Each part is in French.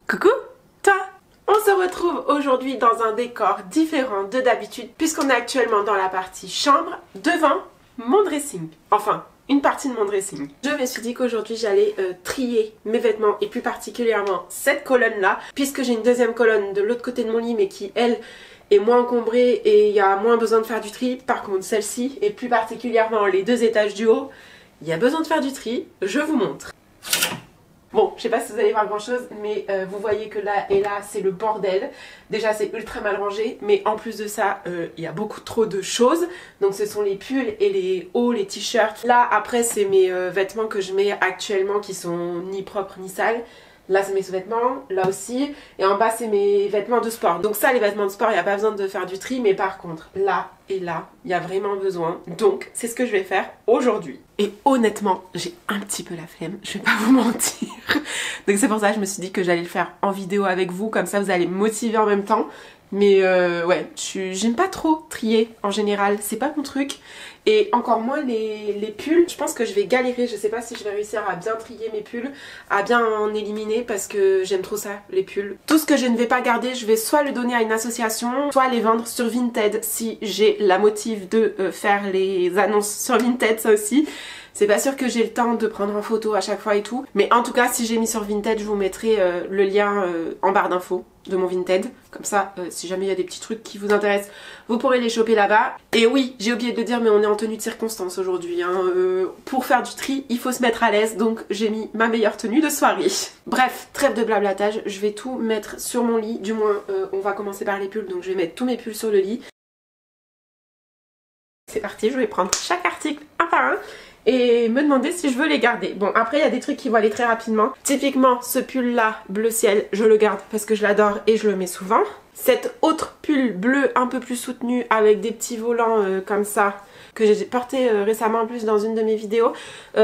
Coucou, toi! On se retrouve aujourd'hui dans un décor différent de d'habitude puisqu'on est actuellement dans la partie chambre devant mon dressing. Enfin, une partie de mon dressing. Je me suis dit qu'aujourd'hui j'allais trier mes vêtements et plus particulièrement cette colonne là puisque j'ai une deuxième colonne de l'autre côté de mon lit mais qui elle est moins encombrée et il y a moins besoin de faire du tri. Par contre celle-ci et plus particulièrement les deux étages du haut, il y a besoin de faire du tri, je vous montre. Bon, je sais pas si vous allez voir grand chose, mais vous voyez que là et là c'est le bordel. Déjà c'est ultra mal rangé, mais en plus de ça, il y a beaucoup trop de choses. Donc ce sont les pulls et les hauts, les t-shirts. Là après c'est mes vêtements que je mets actuellement qui sont ni propres ni sales. Là c'est mes sous-vêtements, là aussi, et en bas c'est mes vêtements de sport. Donc ça les vêtements de sport, il n'y a pas besoin de faire du tri, mais par contre là et là, il y a vraiment besoin. Donc c'est ce que je vais faire aujourd'hui. Et honnêtement, j'ai un petit peu la flemme, je vais pas vous mentir. Donc c'est pour ça que je me suis dit que j'allais le faire en vidéo avec vous, comme ça vous allez me motiver en même temps. Mais ouais, j'aime pas trop trier en général, c'est pas mon truc. Et encore moins les pulls, je pense que je vais galérer, je sais pas si je vais réussir à bien trier mes pulls, à bien en éliminer parce que j'aime trop ça, les pulls. Tout ce que je ne vais pas garder, je vais soit le donner à une association, soit les vendre sur Vinted si j'ai la motive de faire les annonces sur Vinted, ça aussi. C'est pas sûr que j'ai le temps de prendre en photo à chaque fois et tout. Mais en tout cas, si j'ai mis sur Vinted, je vous mettrai le lien en barre d'infos de mon Vinted. Comme ça, si jamais il y a des petits trucs qui vous intéressent, vous pourrez les choper là-bas. Et oui, j'ai oublié de le dire, mais on est en tenue de circonstance aujourd'hui. Hein. Pour faire du tri, il faut se mettre à l'aise. Donc j'ai mis ma meilleure tenue de soirée. Bref, trêve de blablatage. Je vais tout mettre sur mon lit. Du moins, on va commencer par les pulls. Donc je vais mettre tous mes pulls sur le lit. C'est parti, je vais prendre chaque article un par un et me demander si je veux les garder. Bon, après il y a des trucs qui vont aller très rapidement. Typiquement ce pull là, bleu ciel, je le garde parce que je l'adore et je le mets souvent. Cet autre pull bleu un peu plus soutenu avec des petits volants comme ça, que j'ai porté récemment en plus dans une de mes vidéos.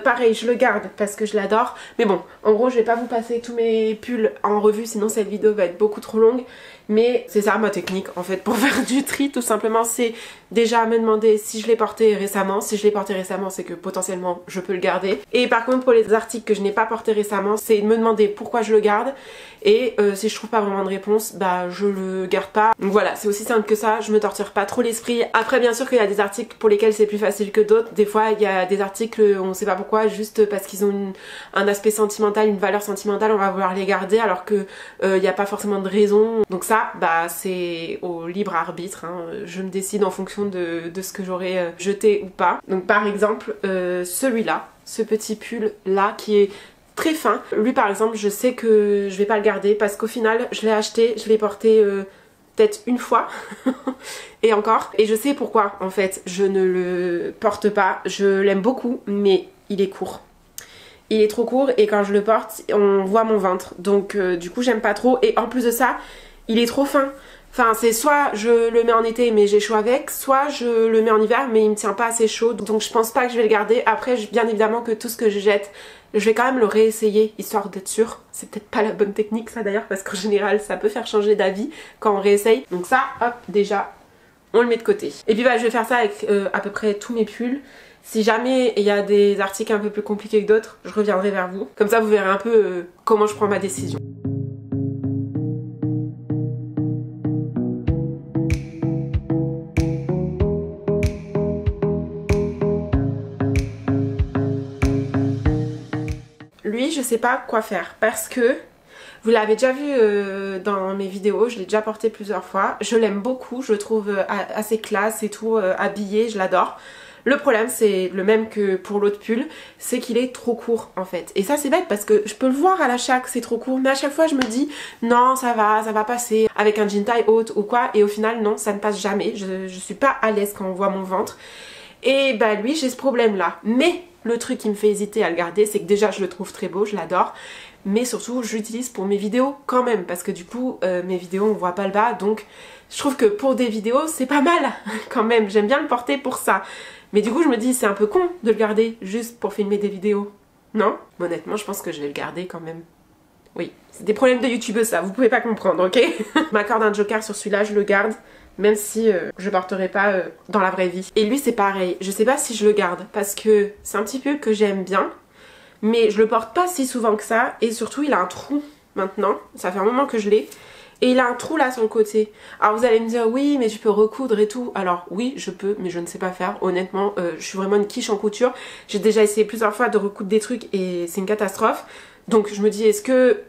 Pareil, je le garde parce que je l'adore. Mais bon, en gros je vais pas vous passer tous mes pulls en revue, sinon cette vidéo va être beaucoup trop longue. Mais c'est ça ma technique en fait pour faire du tri, tout simplement, c'est déjà me demander si je l'ai porté récemment. Si je l'ai porté récemment, c'est que potentiellement je peux le garder. Et par contre pour les articles que je n'ai pas porté récemment, c'est me demander pourquoi je le garde. Et si je trouve pas vraiment de réponse, bah je le garde pas. Donc voilà, c'est aussi simple que ça, je me torture pas trop l'esprit. Après bien sûr qu'il y a des articles pour lesquels c'est plus facile que d'autres. Des fois il y a des articles, on sait pas pourquoi, juste parce qu'ils ont un aspect sentimental, une valeur sentimentale, on va vouloir les garder alors que il n'y a pas forcément de raison. Donc ça, bah c'est au libre arbitre, hein. Je me décide en fonction de ce que j'aurais jeté ou pas. Donc par exemple celui-là, ce petit pull là qui est très fin, lui par exemple je sais que je vais pas le garder parce qu'au final je l'ai acheté, je l'ai porté peut-être une fois et encore, et je sais pourquoi en fait je ne le porte pas. Je l'aime beaucoup mais il est court. Il est trop court et quand je le porte on voit mon ventre, donc du coup j'aime pas trop, et en plus de ça il est trop fin. Enfin c'est soit je le mets en été mais j'ai chaud avec, soit je le mets en hiver mais il me tient pas assez chaud, donc je pense pas que je vais le garder. Après bien évidemment que tout ce que je jette, je vais quand même le réessayer histoire d'être sûre. C'est peut-être pas la bonne technique ça d'ailleurs, parce qu'en général ça peut faire changer d'avis quand on réessaye. Donc ça hop, déjà on le met de côté. Et puis bah je vais faire ça avec à peu près tous mes pulls. Si jamais il y a des articles un peu plus compliqués que d'autres, je reviendrai vers vous. Comme ça vous verrez un peu comment je prends ma décision. Lui, je sais pas quoi faire parce que vous l'avez déjà vu dans mes vidéos, je l'ai déjà porté plusieurs fois. Je l'aime beaucoup, je le trouve assez classe et tout, habillé, je l'adore. Le problème c'est le même que pour l'autre pull, c'est qu'il est trop court en fait. Et ça c'est bête parce que je peux le voir à l'achat que c'est trop court, mais à chaque fois je me dis non ça va passer avec un jean taille haute ou quoi, et au final non, ça ne passe jamais. Je suis pas à l'aise quand on voit mon ventre. Et bah lui j'ai ce problème là. Mais le truc qui me fait hésiter à le garder, c'est que déjà je le trouve très beau, je l'adore. Mais surtout je l'utilise pour mes vidéos quand même, parce que du coup mes vidéos on voit pas le bas, donc je trouve que pour des vidéos c'est pas mal quand même, j'aime bien le porter pour ça. Mais du coup je me dis c'est un peu con de le garder juste pour filmer des vidéos, non? Honnêtement je pense que je vais le garder quand même. Oui, c'est des problèmes de youtubeuse ça, vous pouvez pas comprendre, ok? Je m'accorde un joker sur celui-là, je le garde. Même si je porterai pas dans la vraie vie. Et lui c'est pareil, je sais pas si je le garde parce que c'est un petit pull que j'aime bien, mais je le porte pas si souvent que ça, et surtout il a un trou maintenant. Ça fait un moment que je l'ai. Et il a un trou là sur le côté. Alors vous allez me dire oui mais tu peux recoudre et tout. Alors oui je peux mais je ne sais pas faire. Honnêtement je suis vraiment une quiche en couture. J'ai déjà essayé plusieurs fois de recoudre des trucs et c'est une catastrophe. Donc je me dis est-ce que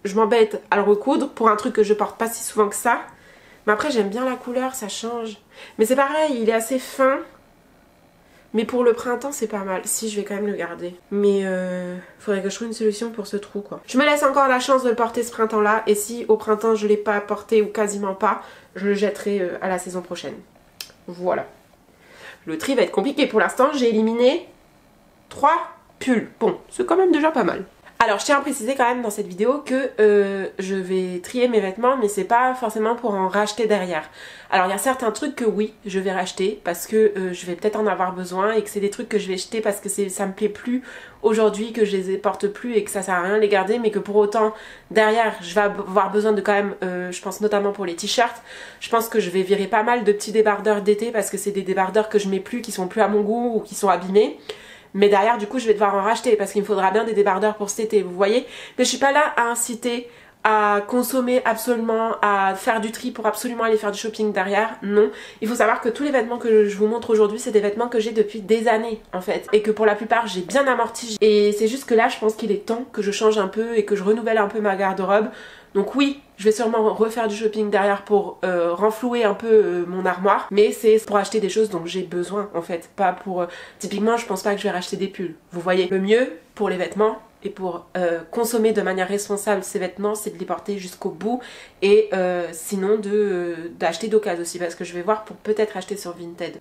je m'embête à le recoudre pour un truc que je porte pas si souvent que ça. Mais après j'aime bien la couleur, ça change. Mais c'est pareil, il est assez fin. Mais pour le printemps c'est pas mal. Si, je vais quand même le garder. Mais faudrait que je trouve une solution pour ce trou quoi. Je me laisse encore la chance de le porter ce printemps là. Et si au printemps je l'ai pas porté ou quasiment pas, je le jetterai à la saison prochaine. Voilà. Le tri va être compliqué. Pour l'instant j'ai éliminé 3 pulls. Bon, c'est quand même déjà pas mal. Alors je tiens à préciser quand même dans cette vidéo que je vais trier mes vêtements mais c'est pas forcément pour en racheter derrière. Alors il y a certains trucs que oui je vais racheter parce que je vais peut-être en avoir besoin et que c'est des trucs que je vais jeter parce que ça me plaît plus aujourd'hui, que je les porte plus et que ça sert à rien de les garder, mais que pour autant derrière je vais avoir besoin de quand même, je pense notamment pour les t-shirts, je pense que je vais virer pas mal de petits débardeurs d'été parce que c'est des débardeurs que je mets plus, qui sont plus à mon goût ou qui sont abîmés. Mais derrière du coup je vais devoir en racheter parce qu'il me faudra bien des débardeurs pour cet été, vous voyez. Mais je suis pas là à inciter à consommer absolument, à faire du tri pour absolument aller faire du shopping derrière, non. Il faut savoir que tous les vêtements que je vous montre aujourd'hui c'est des vêtements que j'ai depuis des années en fait. Et que pour la plupart j'ai bien amorti. Et c'est juste que là je pense qu'il est temps que je change un peu et que je renouvelle un peu ma garde-robe. Donc oui, je vais sûrement refaire du shopping derrière pour renflouer un peu mon armoire. Mais c'est pour acheter des choses dont j'ai besoin en fait. Pas pour... Typiquement je pense pas que je vais racheter des pulls. Vous voyez, le mieux pour les vêtements et pour consommer de manière responsable ces vêtements, c'est de les porter jusqu'au bout. Et sinon d'acheter d'occasion aussi. Parce que je vais voir pour peut-être acheter sur Vinted.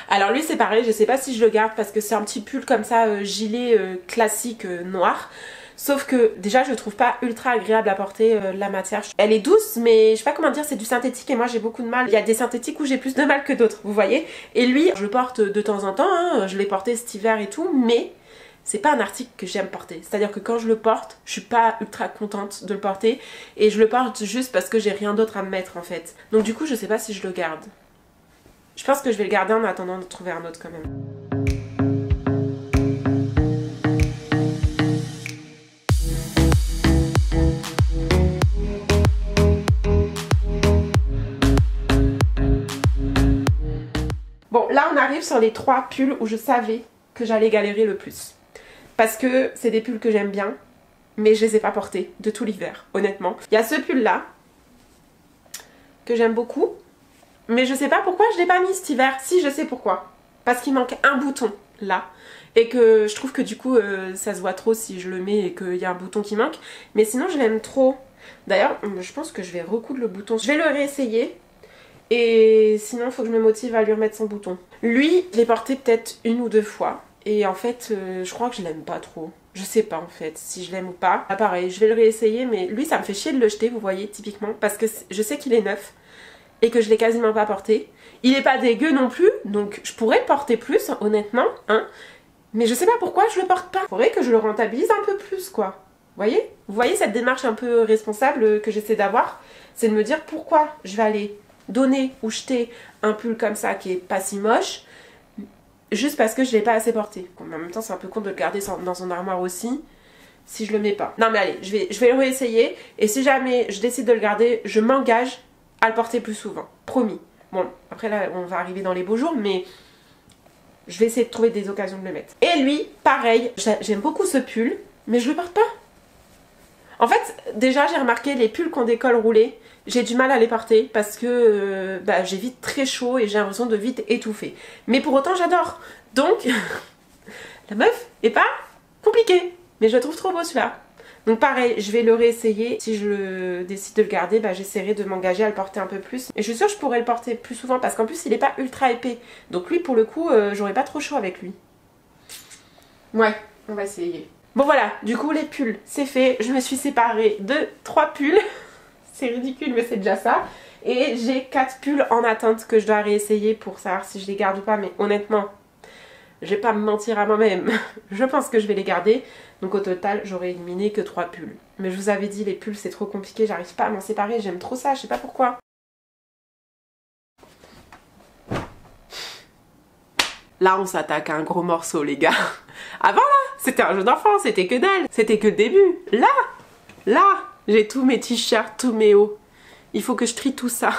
Alors lui c'est pareil, je sais pas si je le garde parce que c'est un petit pull comme ça, gilet classique noir. Sauf que déjà je le trouve pas ultra agréable à porter la matière. Elle est douce mais je sais pas comment dire, c'est du synthétique et moi j'ai beaucoup de mal. Il y a des synthétiques où j'ai plus de mal que d'autres, vous voyez. Et lui je le porte de temps en temps, hein. Je l'ai porté cet hiver et tout, mais c'est pas un article que j'aime porter. C'est-à-dire que quand je le porte, je suis pas ultra contente de le porter. Et je le porte juste parce que j'ai rien d'autre à me mettre en fait. Donc du coup je sais pas si je le garde. Je pense que je vais le garder en attendant de trouver un autre quand même. Bon, là on arrive sur les 3 pulls où je savais que j'allais galérer le plus. Parce que c'est des pulls que j'aime bien, mais je les ai pas portés de tout l'hiver, honnêtement. Il y a ce pull là, que j'aime beaucoup, mais je sais pas pourquoi je l'ai pas mis cet hiver. Si, je sais pourquoi. Parce qu'il manque un bouton là. Et que je trouve que du coup ça se voit trop si je le mets et qu'il y a un bouton qui manque. Mais sinon je l'aime trop. D'ailleurs, je pense que je vais recoudre le bouton. Je vais le réessayer. Et sinon il faut que je me motive à lui remettre son bouton. Lui, je l'ai porté peut-être 1 ou 2 fois. Et en fait, je crois que je l'aime pas trop. Je sais pas en fait si je l'aime ou pas. Ah, pareil, je vais le réessayer, mais lui ça me fait chier de le jeter, vous voyez, typiquement. Parce que je sais qu'il est neuf et que je l'ai quasiment pas porté. Il est pas dégueu non plus, donc je pourrais le porter plus, honnêtement, hein. Mais je sais pas pourquoi je le porte pas. Faudrait que je le rentabilise un peu plus, quoi. Vous voyez cette démarche un peu responsable que j'essaie d'avoir? C'est de me dire pourquoi je vais aller donner ou jeter un pull comme ça qui est pas si moche juste parce que je l'ai pas assez porté. En même temps c'est un peu con de le garder dans son armoire aussi si je le mets pas. Non mais allez, je vais le réessayer et si jamais je décide de le garder, je m'engage à le porter plus souvent, promis. Bon, après là on va arriver dans les beaux jours, mais je vais essayer de trouver des occasions de le mettre. Et lui, pareil, j'aime beaucoup ce pull, mais je le porte pas. En fait, déjà j'ai remarqué les pulls qui ont des cols roulés, j'ai du mal à les porter parce que j'ai vite très chaud et j'ai l'impression de vite étouffer. Mais pour autant j'adore. Donc, la meuf est pas compliquée, mais je le trouve trop beau celui-là. Donc pareil, je vais le réessayer. Si je décide de le garder, j'essaierai de m'engager à le porter un peu plus. Et je suis sûre que je pourrais le porter plus souvent parce qu'en plus il est pas ultra épais. Donc lui pour le coup, j'aurais pas trop chaud avec lui. Ouais, on va essayer. Bon voilà, du coup les pulls, c'est fait. Je me suis séparée de 3 pulls. C'est ridicule mais c'est déjà ça. Et j'ai 4 pulls en attente que je dois réessayer pour savoir si je les garde ou pas. Mais honnêtement, je vais pas me mentir à moi-même. Je pense que je vais les garder. Donc au total, j'aurais éliminé que 3 pulls. Mais je vous avais dit, les pulls c'est trop compliqué. J'arrive pas à m'en séparer. J'aime trop ça, je sais pas pourquoi. Là on s'attaque à un gros morceau les gars. Avant là, c'était un jeu d'enfant, c'était que dalle. C'était que le début. Là, Là, j'ai tous mes t-shirts, tous mes hauts. Il faut que je trie tout ça.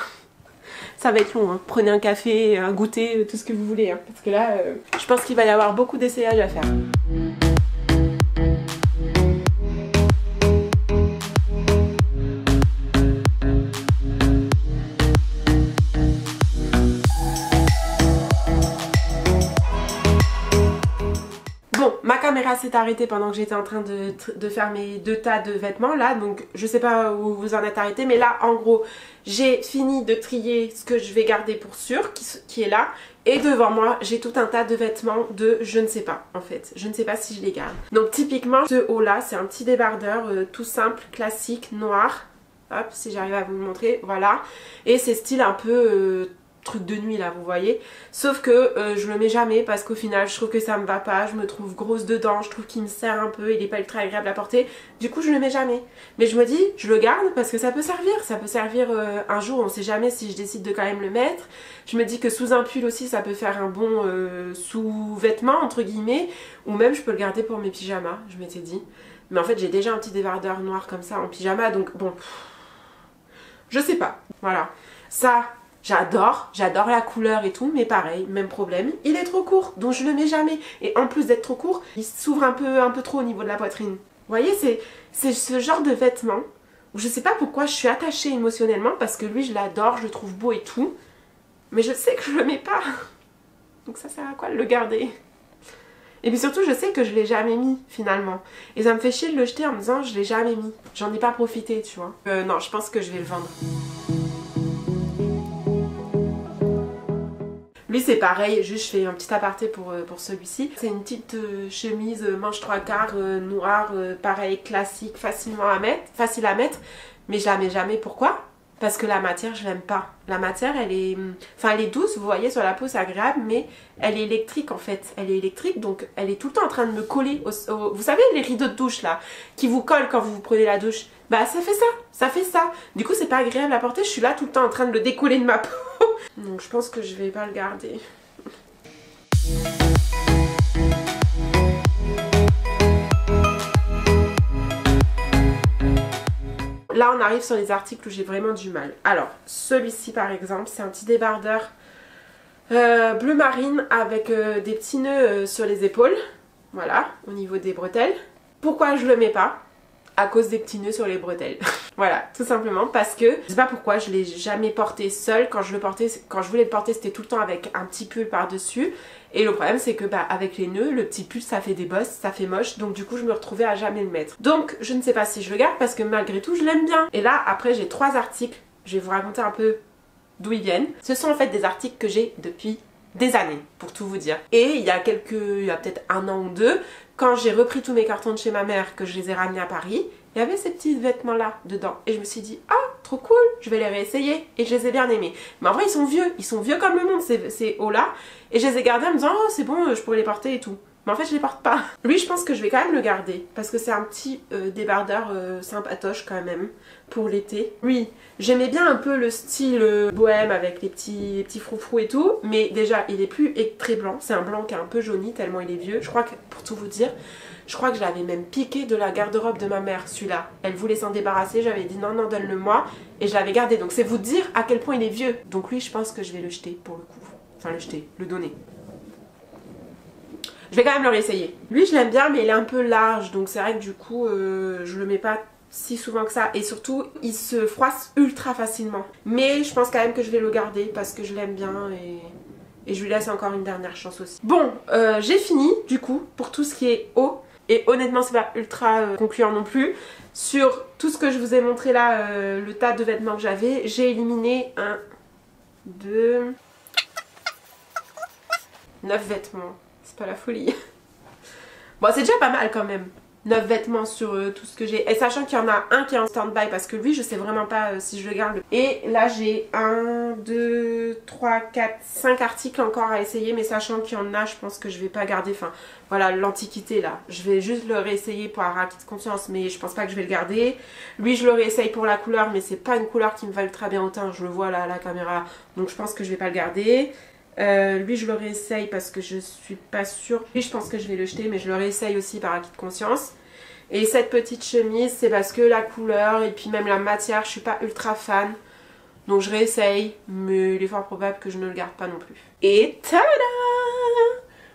Ça va être long, hein. Prenez un café, un goûter, tout ce que vous voulez. Hein. Parce que là, je pense qu'il va y avoir beaucoup d'essayages à faire. Ma caméra s'est arrêtée pendant que j'étais en train de faire mes 2 tas de vêtements là, donc je sais pas où vous en êtes arrêté, mais là en gros j'ai fini de trier ce que je vais garder pour sûr qui est là, et devant moi j'ai tout un tas de vêtements de je ne sais pas en fait, je ne sais pas si je les garde. Donc typiquement ce haut là c'est un petit débardeur tout simple, classique, noir, hop si j'arrive à vous le montrer, voilà, et c'est style un peu... truc de nuit là vous voyez, sauf que je le mets jamais parce qu'au final je trouve que ça me va pas, je me trouve grosse dedans, je trouve qu'il me serre un peu, il est pas ultra agréable à porter, du coup je le mets jamais, mais je me dis je le garde parce que ça peut servir un jour, on sait jamais si je décide de quand même le mettre. Je me dis que sous un pull aussi ça peut faire un bon sous-vêtement entre guillemets, ou même je peux le garder pour mes pyjamas, je m'étais dit, mais en fait j'ai déjà un petit débardeur noir comme ça en pyjama, donc bon je sais pas, voilà. Ça j'adore la couleur et tout, mais pareil, même problème, il est trop court, donc je le mets jamais. Et en plus d'être trop court, il s'ouvre un peu trop au niveau de la poitrine. Vous voyez, c'est ce genre de vêtement où je sais pas pourquoi je suis attachée émotionnellement, parce que lui je l'adore, je le trouve beau et tout, mais je sais que je le mets pas. Donc ça sert à quoi de le garder? Et puis surtout je sais que je l'ai jamais mis finalement. Et ça me fait chier de le jeter en me disant je l'ai jamais mis. J'en ai pas profité, tu vois. Non, je pense que je vais le vendre. Lui c'est pareil, juste je fais un petit aparté pour celui-ci. C'est une petite chemise manche 3/4 noire, pareil classique, facile à mettre, mais je la mets jamais. Pourquoi? Parce que la matière je l'aime pas. La matière elle est douce, vous voyez sur la peau c'est agréable, mais elle est électrique en fait. Elle est électrique donc elle est tout le temps en train de me coller vous savez les rideaux de douche là, qui vous collent quand vous prenez la douche. Bah ça fait ça. Du coup c'est pas agréable à porter, je suis là tout le temps en train de le décoller de ma peau. Donc je pense que je vais pas le garder. Là on arrive sur les articles où j'ai vraiment du mal. Alors celui-ci par exemple c'est un petit débardeur bleu marine avec des petits nœuds sur les épaules. Voilà, au niveau des bretelles. Pourquoi je le mets pas? À cause des petits nœuds sur les bretelles. Voilà, tout simplement parce que je sais pas pourquoi je l'ai jamais porté seul. Quand je voulais le porter c'était tout le temps avec un petit pull par dessus, et le problème c'est que avec les nœuds, le petit pull ça fait des bosses, ça fait moche, donc du coup je me retrouvais à jamais le mettre. Donc je ne sais pas si je le garde parce que malgré tout je l'aime bien. Et là après j'ai 3 articles, je vais vous raconter un peu d'où ils viennent. Ce sont en fait des articles que j'ai depuis des années, pour tout vous dire. Et il y a peut-être 1 an ou 2, quand j'ai repris tous mes cartons de chez ma mère, que je les ai ramenés à Paris, il y avait ces petits vêtements là dedans. Et je me suis dit, ah, trop cool, je vais les réessayer. Et je les ai bien aimés. Mais en vrai, ils sont vieux comme le monde, ces hauts là. Et je les ai gardés en me disant, oh, c'est bon, je pourrais les porter et tout. Mais en fait, je les porte pas. Lui, je pense que je vais quand même le garder. Parce que c'est un petit débardeur sympatoche quand même, pour l'été. Oui, j'aimais bien un peu le style bohème avec les petits froufrous et tout. Mais déjà, il est plus très blanc. C'est un blanc qui est un peu jauni tellement il est vieux. Je crois que, pour tout vous dire, je crois que je l'avais même piqué de la garde-robe de ma mère, celui-là. Elle voulait s'en débarrasser, j'avais dit non, non, donne-le-moi. Et je l'avais gardé. Donc c'est vous dire à quel point il est vieux. Donc lui, je pense que je vais le jeter pour le coup. Enfin, le jeter, le donner. Je vais quand même le réessayer. Lui je l'aime bien mais il est un peu large, donc c'est vrai que du coup je le mets pas si souvent que ça. Et surtout il se froisse ultra facilement. Mais je pense quand même que je vais le garder parce que je l'aime bien et je lui laisse encore une dernière chance aussi. Bon, j'ai fini du coup pour tout ce qui est haut. Et honnêtement c'est pas ultra concluant non plus. Sur tout ce que je vous ai montré là, le tas de vêtements que j'avais, j'ai éliminé 1, 2, 9 vêtements. C'est pas la folie. Bon, c'est déjà pas mal quand même. 9 vêtements sur tout ce que j'ai. Et sachant qu'il y en a un qui est en stand-by parce que lui, je sais vraiment pas si je le garde. Et là, j'ai 1, 2, 3, 4, 5 articles encore à essayer. Mais sachant qu'il y en a, je pense que je vais pas garder. Enfin, voilà, l'Antiquité là. Je vais juste le réessayer pour avoir acquis de conscience. Mais je pense pas que je vais le garder. Lui, je le réessaye pour la couleur. Mais c'est pas une couleur qui me va ultra bien au teint. Je le vois là à la caméra. Donc je pense que je vais pas le garder. Lui je le réessaye parce que je suis pas sûre. Lui je pense que je vais le jeter mais je le réessaye aussi par acquis de conscience. Et cette petite chemise, c'est parce que la couleur et puis même la matière, je suis pas ultra fan. Donc je réessaye, mais il est fort probable que je ne le garde pas non plus. Et tada!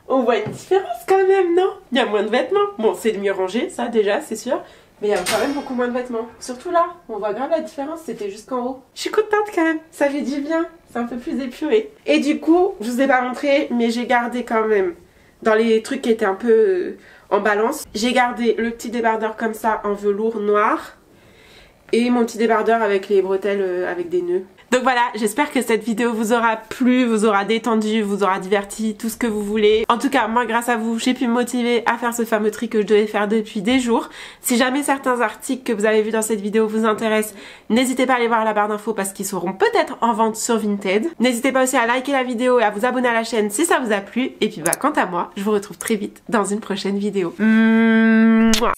On voit une différence quand même, non? Il y a moins de vêtements. Bon, c'est mieux rangé, ça déjà, c'est sûr. Mais il y a quand même beaucoup moins de vêtements. Surtout là, on voit grave la différence, c'était jusqu'en haut. Je suis contente quand même, ça fait du bien. C'est un peu plus épuré. Et du coup, je vous ai pas montré, mais j'ai gardé quand même, dans les trucs qui étaient un peu en balance, j'ai gardé le petit débardeur comme ça en velours noir. Et mon petit débardeur avec les bretelles avec des nœuds. Donc voilà, j'espère que cette vidéo vous aura plu, vous aura détendu, vous aura diverti, tout ce que vous voulez. En tout cas, moi grâce à vous, j'ai pu me motiver à faire ce fameux tri que je devais faire depuis des jours. Si jamais certains articles que vous avez vus dans cette vidéo vous intéressent, n'hésitez pas à aller voir la barre d'infos parce qu'ils seront peut-être en vente sur Vinted. N'hésitez pas aussi à liker la vidéo et à vous abonner à la chaîne si ça vous a plu. Et puis bah quant à moi, je vous retrouve très vite dans une prochaine vidéo. Mouah.